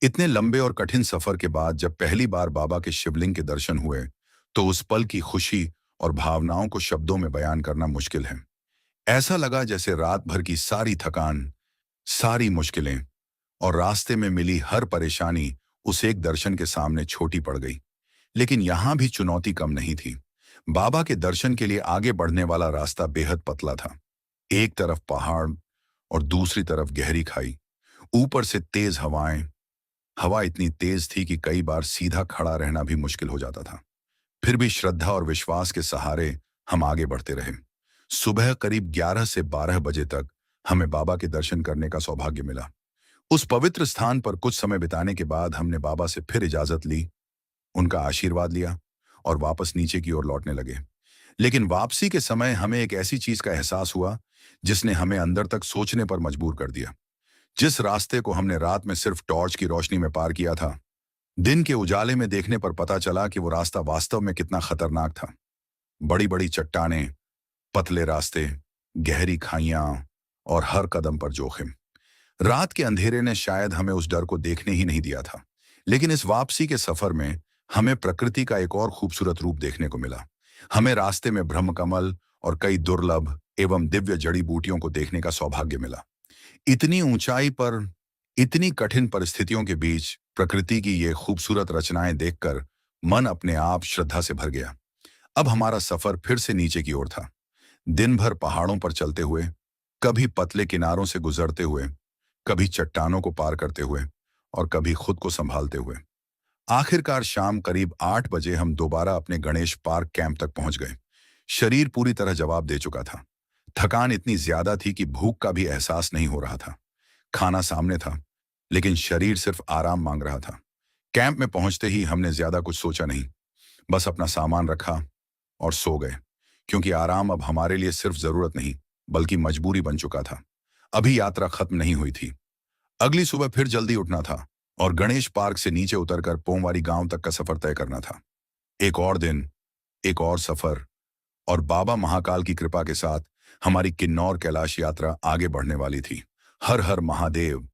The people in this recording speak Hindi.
इतने लंबे और कठिन सफर के बाद जब पहली बार बाबा के शिवलिंग के दर्शन हुए, तो उस पल की खुशी और भावनाओं को शब्दों में बयान करना मुश्किल है। ऐसा लगा जैसे रात भर की सारी थकान, सारी मुश्किलें और रास्ते में मिली हर परेशानी उस एक दर्शन के सामने छोटी पड़ गई। लेकिन यहां भी चुनौती कम नहीं थी। बाबा के दर्शन के लिए आगे बढ़ने वाला रास्ता बेहद पतला था। एक तरफ पहाड़ और दूसरी तरफ गहरी खाई, ऊपर से तेज हवाएं। हवा इतनी तेज थी कि कई बार सीधा खड़ा रहना भी मुश्किल हो जाता था। फिर भी श्रद्धा और विश्वास के सहारे हम आगे बढ़ते रहे। सुबह करीब 11 से 12 बजे तक हमें बाबा के दर्शन करने का सौभाग्य मिला। उस पवित्र स्थान पर कुछ समय बिताने के बाद हमने बाबा से फिर इजाजत ली, उनका आशीर्वाद लिया और वापस नीचे की ओर लौटने लगे। लेकिन वापसी के समय हमें एक ऐसी चीज का एहसास हुआ जिसने हमें अंदर तक सोचने पर मजबूर कर दिया। जिस रास्ते को हमने रात में सिर्फ टॉर्च की रोशनी में पार किया था, दिन के उजाले में देखने पर पता चला कि वो रास्ता वास्तव में कितना खतरनाक था। बड़ी बड़ी चट्टानें, पतले रास्ते, गहरी खाइयां और हर कदम पर जोखिम। रात के अंधेरे ने शायद हमें उस डर को देखने ही नहीं दिया था। लेकिन इस वापसी के सफर में हमें प्रकृति का एक और खूबसूरत रूप देखने को मिला। हमें रास्ते में ब्रह्मकमल और कई दुर्लभ एवं दिव्य जड़ी बूटियों को देखने का सौभाग्य मिला। इतनी ऊंचाई पर, इतनी कठिन परिस्थितियों के बीच प्रकृति की ये खूबसूरत रचनाएं देखकर मन अपने आप श्रद्धा से भर गया। अब हमारा सफर फिर से नीचे की ओर था। दिन भर पहाड़ों पर चलते हुए, कभी पतले किनारों से गुजरते हुए, कभी चट्टानों को पार करते हुए और कभी खुद को संभालते हुए। आखिरकार शाम करीब 8 बजे हम दोबारा अपने गणेश पार्क कैंप तक पहुंच गए। शरीर पूरी तरह जवाब दे चुका था। थकान इतनी ज्यादा थी कि भूख का भी एहसास नहीं हो रहा था। खाना सामने था, लेकिन शरीर सिर्फ आराम मांग रहा था। कैंप में पहुंचते ही हमने ज्यादा कुछ सोचा नहीं, बस अपना सामान रखा और सो गए, क्योंकि आराम अब हमारे लिए सिर्फ जरूरत नहीं, बल्कि मजबूरी बन चुका था। अभी यात्रा खत्म नहीं हुई थी। अगली सुबह फिर जल्दी उठना था और गणेश पार्क से नीचे उतरकर पोमवारी गांव तक का सफर तय करना था। एक और दिन, एक और सफर, और बाबा महाकाल की कृपा के साथ हमारी किन्नौर कैलाश यात्रा आगे बढ़ने वाली थी। हर हर महादेव।